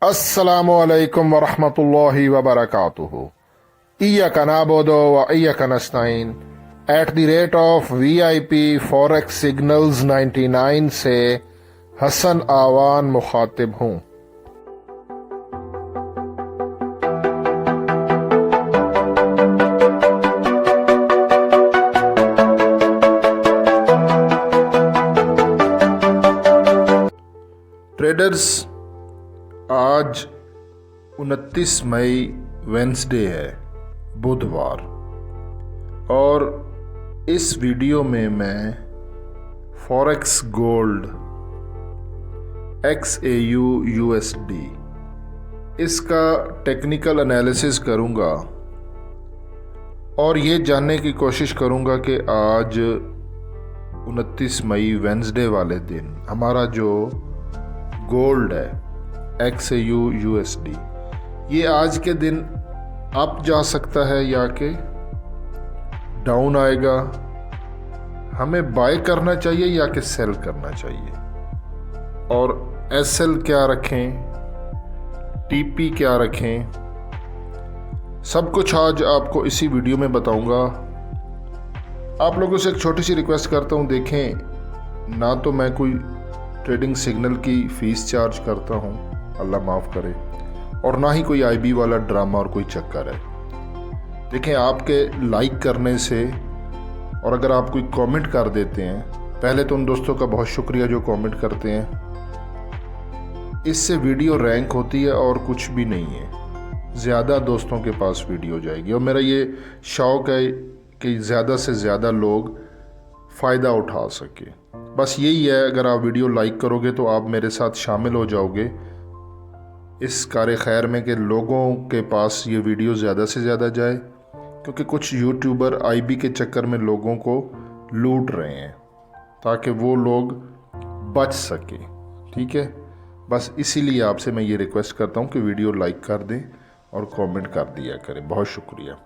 अस्सलामुअलैकुम वरहमतुल्लाहि वबरकातुहू। इय्याका नअबुदु व इय्याका नस्तईन @VIP फॉरेक्स सिग्नल्स 99 से हसन आवान मुखातिब हूँ। ट्रेडर्स, आज 29 मई वेंसडे है, बुधवार, और इस वीडियो में मैं फॉरेक्स गोल्ड XAU USD इसका टेक्निकल एनालिसिस करूंगा और ये जानने की कोशिश करूंगा कि आज 29 मई वेंसडे वाले दिन हमारा जो गोल्ड है XAU USD ये आज के दिन अप जा सकता है या कि डाउन आएगा, हमें बाय करना चाहिए या कि सेल करना चाहिए, और SL क्या रखें, TP क्या रखें, सब कुछ आज आपको इसी वीडियो में बताऊंगा। आप लोगों से एक छोटी सी रिक्वेस्ट करता हूं, देखें ना तो मैं कोई ट्रेडिंग सिग्नल की फ़ीस चार्ज करता हूं, अल्लाह माफ़ करे, और ना ही कोई IB वाला ड्रामा और कोई चक्कर है। देखें, आपके लाइक करने से और अगर आप कोई कमेंट कर देते हैं, पहले तो उन दोस्तों का बहुत शुक्रिया जो कमेंट करते हैं, इससे वीडियो रैंक होती है और कुछ भी नहीं है, ज़्यादा दोस्तों के पास वीडियो जाएगी। और मेरा ये शौक़ है कि ज़्यादा से ज़्यादा लोग फ़ायदा उठा सके, बस यही है। अगर आप वीडियो लाइक करोगे तो आप मेरे साथ शामिल हो जाओगे इस कार खैर में कि लोगों के पास ये वीडियो ज़्यादा से ज़्यादा जाए, क्योंकि कुछ यूट्यूबर IB के चक्कर में लोगों को लूट रहे हैं ताकि वो लोग बच सके। ठीक है, बस इसीलिए आपसे मैं ये रिक्वेस्ट करता हूँ कि वीडियो लाइक कर दें और कमेंट कर दिया करें, बहुत शुक्रिया।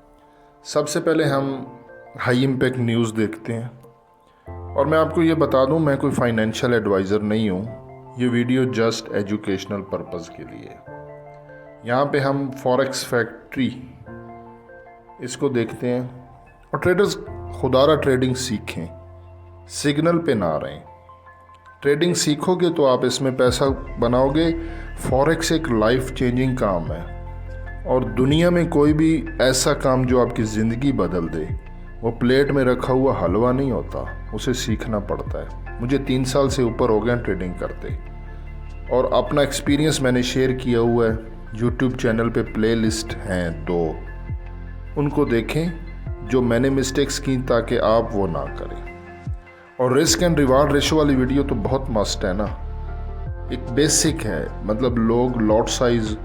सबसे पहले हम हाई इम्पैक्ट न्यूज़ देखते हैं, और मैं आपको ये बता दूं, मैं कोई फाइनेंशियल एडवाइज़र नहीं हूँ, ये वीडियो जस्ट एजुकेशनल पर्पज़ के लिए। यहाँ पे हम फॉरेक्स फैक्ट्री इसको देखते हैं, और ट्रेडर्स खुदारा ट्रेडिंग सीखें, सिग्नल पे ना रहें। ट्रेडिंग सीखोगे तो आप इसमें पैसा बनाओगे। फॉरेक्स एक लाइफ चेंजिंग काम है, और दुनिया में कोई भी ऐसा काम जो आपकी ज़िंदगी बदल दे वो प्लेट में रखा हुआ हलवा नहीं होता, उसे सीखना पड़ता है। मुझे 3 साल से ऊपर हो गया ट्रेडिंग करते, और अपना एक्सपीरियंस मैंने शेयर किया हुआ है। यूट्यूब चैनल पे प्लेलिस्ट हैं 2, उनको देखें जो मैंने मिस्टेक्स की, ताकि आप वो ना करें। और रिस्क एंड रिवार्ड रेशो वाली वीडियो तो बहुत मस्त है ना, एक बेसिक है, मतलब लोग लॉट साइज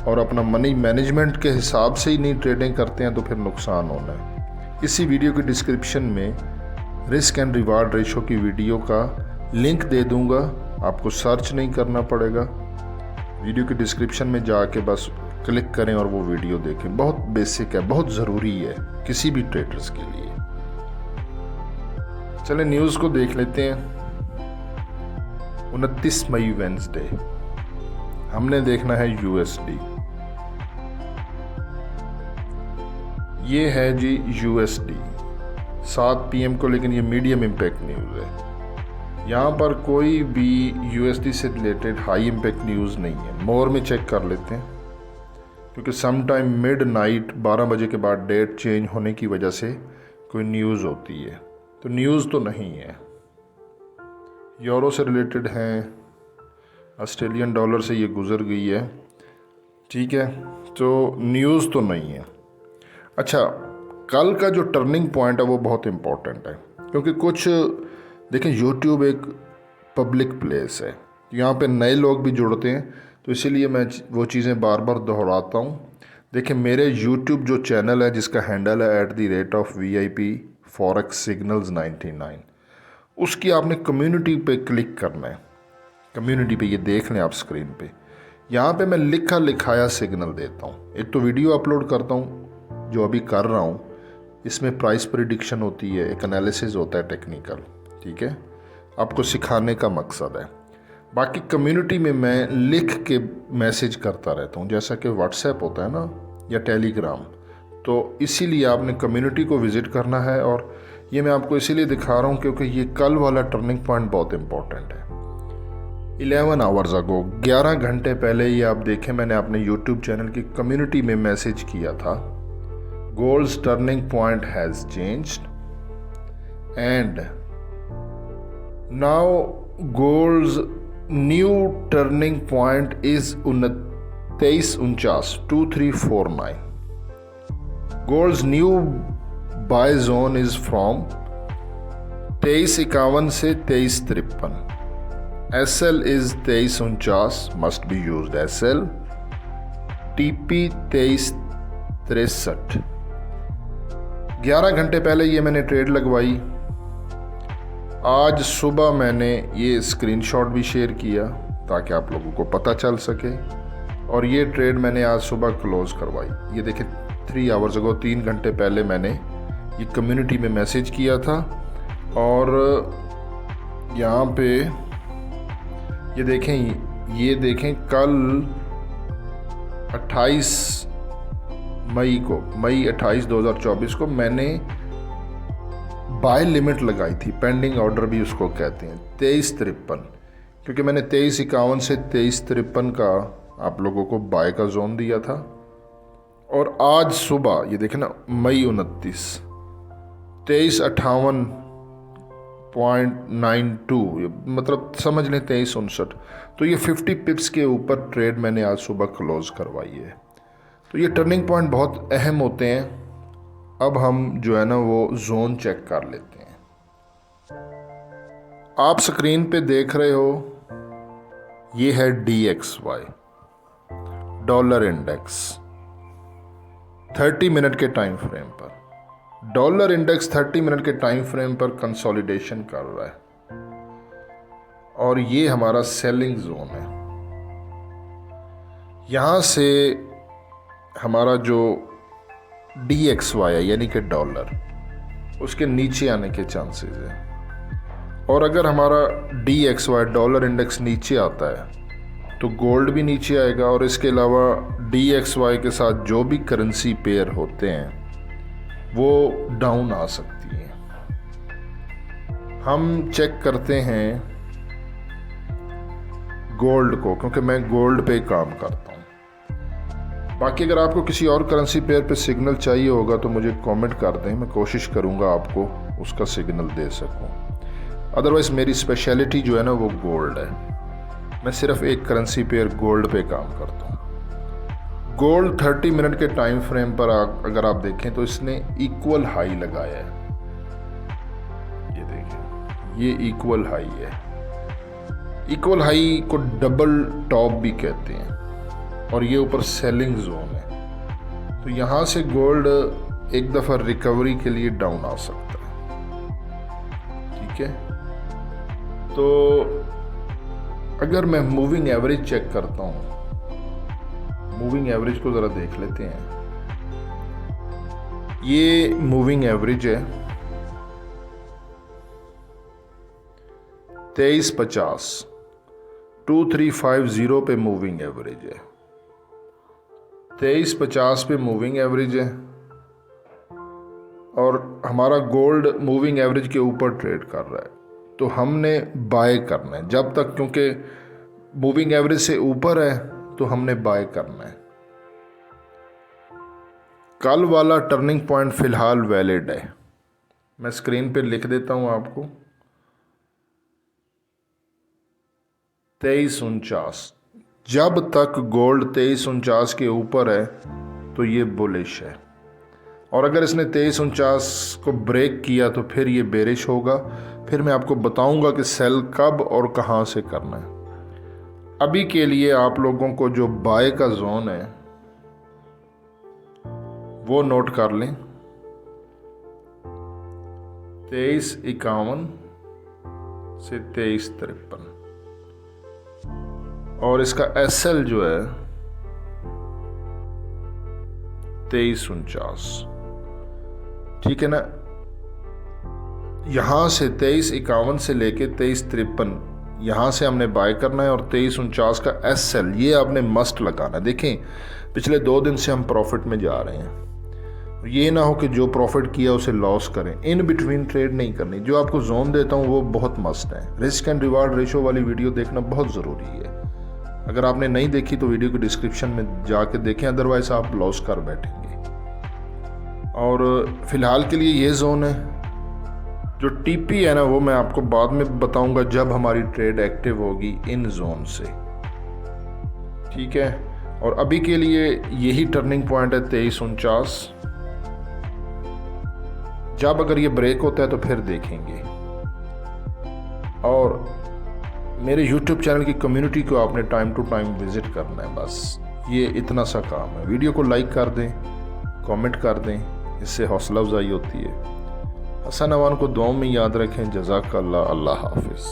और अपना मनी मैनेजमेंट के हिसाब से ही नहीं ट्रेडिंग करते हैं तो फिर नुकसान होना है। इसी वीडियो के डिस्क्रिप्शन में रिस्क एंड रिवार्ड रेशो की वीडियो का लिंक दे दूंगा, आपको सर्च नहीं करना पड़ेगा। वीडियो के डिस्क्रिप्शन में जाके बस क्लिक करें और वो वीडियो देखें, बहुत बेसिक है, बहुत ज़रूरी है किसी भी ट्रेडर्स के लिए। चलें न्यूज़ को देख लेते हैं। 29 मई वेंसडे हमने देखना है USD, ये है जी USD 7 PM को, लेकिन ये मीडियम इम्पैक्ट न्यूज़ है। यहाँ पर कोई भी USD से रिलेटेड हाई इम्पैक्ट न्यूज़ नहीं है। मोर में चेक कर लेते हैं, क्योंकि समटाइम मिड नाइट 12 बजे के बाद डेट चेंज होने की वजह से कोई न्यूज़ होती है, तो न्यूज़ तो नहीं है। यूरो से रिलेटेड हैं, ऑस्ट्रेलियन डॉलर से ये गुज़र गई है, ठीक है, तो न्यूज़ तो नहीं है। अच्छा, कल का जो टर्निंग पॉइंट है वो बहुत इम्पोर्टेंट है, क्योंकि कुछ देखें, यूट्यूब एक पब्लिक प्लेस है, यहाँ पे नए लोग भी जुड़ते हैं, तो इसीलिए मैं वो चीज़ें बार बार दोहराता हूँ। देखें, मेरे यूट्यूब जो चैनल है जिसका हैंडल है @VIP फॉरेक्स सिग्नल्स 99, उसकी आपने कम्युनिटी पे क्लिक करना है। कम्युनिटी पे ये देख लें आप स्क्रीन पे, यहाँ पे मैं लिखा लिखाया सिग्नल देता हूँ। एक तो वीडियो अपलोड करता हूँ जो अभी कर रहा हूँ, इसमें प्राइस प्रिडिक्शन होती है, एक एनालिसिस होता है टेक्निकल, ठीक है, आपको सिखाने का मकसद है। बाकी कम्युनिटी में मैं लिख के मैसेज करता रहता हूँ, जैसा कि व्हाट्सएप होता है ना या टेलीग्राम। तो इसीलिए आपने कम्युनिटी को विज़िट करना है, और ये मैं आपको इसीलिए दिखा रहा हूँ क्योंकि ये कल वाला टर्निंग पॉइंट बहुत इम्पोर्टेंट है। 11 आवर्स अगो, 11 घंटे पहले ये आप देखें, मैंने अपने यूट्यूब चैनल की कम्युनिटी में मैसेज किया था, gold's turning point has changed and now gold's new turning point is 2349। Gold's new buy zone is from 2351 से 2353। SL is 2349, must be used SL। TP 2363। 11 घंटे पहले ये मैंने ट्रेड लगवाई। आज सुबह मैंने ये स्क्रीनशॉट भी शेयर किया ताकि आप लोगों को पता चल सके, और ये ट्रेड मैंने आज सुबह क्लोज करवाई। ये देखिए 3 आवर्स अगो, 3 घंटे पहले मैंने ये कम्युनिटी में मैसेज किया था, और यहाँ पे ये देखें कल 28 मई 28 2024 को मैंने बाय लिमिट लगाई थी, पेंडिंग ऑर्डर भी उसको कहते हैं, 2353, क्योंकि मैंने 2351 से 2353 का आप लोगों को बाय का जोन दिया था। और आज सुबह ये देखें ना, मई 29 2358.92, मतलब समझ लें 2359। तो ये 50 पिप्स के ऊपर ट्रेड मैंने आज सुबह क्लोज करवाई है। तो ये टर्निंग पॉइंट बहुत अहम होते हैं। अब हम जो है ना वो जोन चेक कर लेते हैं। आप स्क्रीन पे देख रहे हो, ये है DXY डॉलर इंडेक्स 30 मिनट के टाइम फ्रेम पर। डॉलर इंडेक्स 30 मिनट के टाइम फ्रेम पर कंसोलिडेशन कर रहा है, और ये हमारा सेलिंग जोन है। यहां से हमारा जो DXY है यानी कि डॉलर, उसके नीचे आने के चांसेस है। और अगर हमारा DXY डॉलर इंडेक्स नीचे आता है तो गोल्ड भी नीचे आएगा, और इसके अलावा DXY के साथ जो भी करेंसी पेयर होते हैं वो डाउन आ सकती हैं। हम चेक करते हैं गोल्ड को, क्योंकि मैं गोल्ड पे काम करता हूँ। बाकी अगर आपको किसी और करेंसी पेयर पे सिग्नल चाहिए होगा तो मुझे कमेंट कर दें, मैं कोशिश करूँगा आपको उसका सिग्नल दे सकूँ। अदरवाइज़ मेरी स्पेशलिटी जो है ना वो गोल्ड है। मैं सिर्फ एक करेंसी पेयर गोल्ड पे काम करता हूँ। गोल्ड 30 मिनट के टाइम फ्रेम पर अगर आप देखें तो इसने इक्वल हाई लगाया है। ये देखें, ये इक्वल हाई है। इक्वल हाई को डबल टॉप भी कहते हैं, और ये ऊपर सेलिंग जोन है। तो यहाँ से गोल्ड एक दफ़ा रिकवरी के लिए डाउन आ सकता है। ठीक है, तो अगर मैं मूविंग एवरेज चेक करता हूँ, मूविंग एवरेज को ज़रा देख लेते हैं। ये मूविंग एवरेज है 2350, 2350 पे मूविंग एवरेज है। 2350 पे मूविंग एवरेज है, और हमारा गोल्ड मूविंग एवरेज के ऊपर ट्रेड कर रहा है। तो हमने बाय करना है जब तक, क्योंकि मूविंग एवरेज से ऊपर है तो हमने बाय करना है। कल वाला टर्निंग पॉइंट फिलहाल वैलिड है। मैं स्क्रीन पे लिख देता हूं आपको, 2349। जब तक गोल्ड 2349 के ऊपर है तो ये बुलिश है, और अगर इसने 2349 को ब्रेक किया तो फिर ये बेरिश होगा। फिर मैं आपको बताऊंगा कि सेल कब और कहां से करना है। अभी के लिए आप लोगों को जो बाय का जोन है वो नोट कर लें, 2351 से 2353, और इसका SL जो है 2349। ठीक है ना, यहां से 2351 से लेके 2353 यहाँ से हमने बाय करना है और 2349 का SL ये आपने मस्ट लगाना है। देखें पिछले 2 दिन से हम प्रॉफिट में जा रहे हैं। ये ना हो कि जो प्रॉफिट किया उसे लॉस करें। इन बिटवीन ट्रेड नहीं करनी। जो आपको जोन देता हूँ वो बहुत मस्ट है। रिस्क एंड रिवार्ड रेशो वाली वीडियो देखना बहुत ज़रूरी है। अगर आपने नहीं देखी तो वीडियो को डिस्क्रिप्शन में जाके देखें, अदरवाइज आप लॉस कर बैठेंगे। और फिलहाल के लिए ये जोन है। जो TP है ना वो मैं आपको बाद में बताऊंगा जब हमारी ट्रेड एक्टिव होगी इन जोन से, ठीक है। और अभी के लिए यही टर्निंग पॉइंट है 2349। जब अगर ये ब्रेक होता है तो फिर देखेंगे। और मेरे YouTube चैनल की कम्युनिटी को आपने टाइम टू टाइम विजिट करना है, बस ये इतना सा काम है। वीडियो को लाइक कर दें, कमेंट कर दें, इससे हौसला अफजाई होती है। हसन अवान को दुआओं में याद रखें। जज़ाकल्लाह। अल्लाह हाफिज़।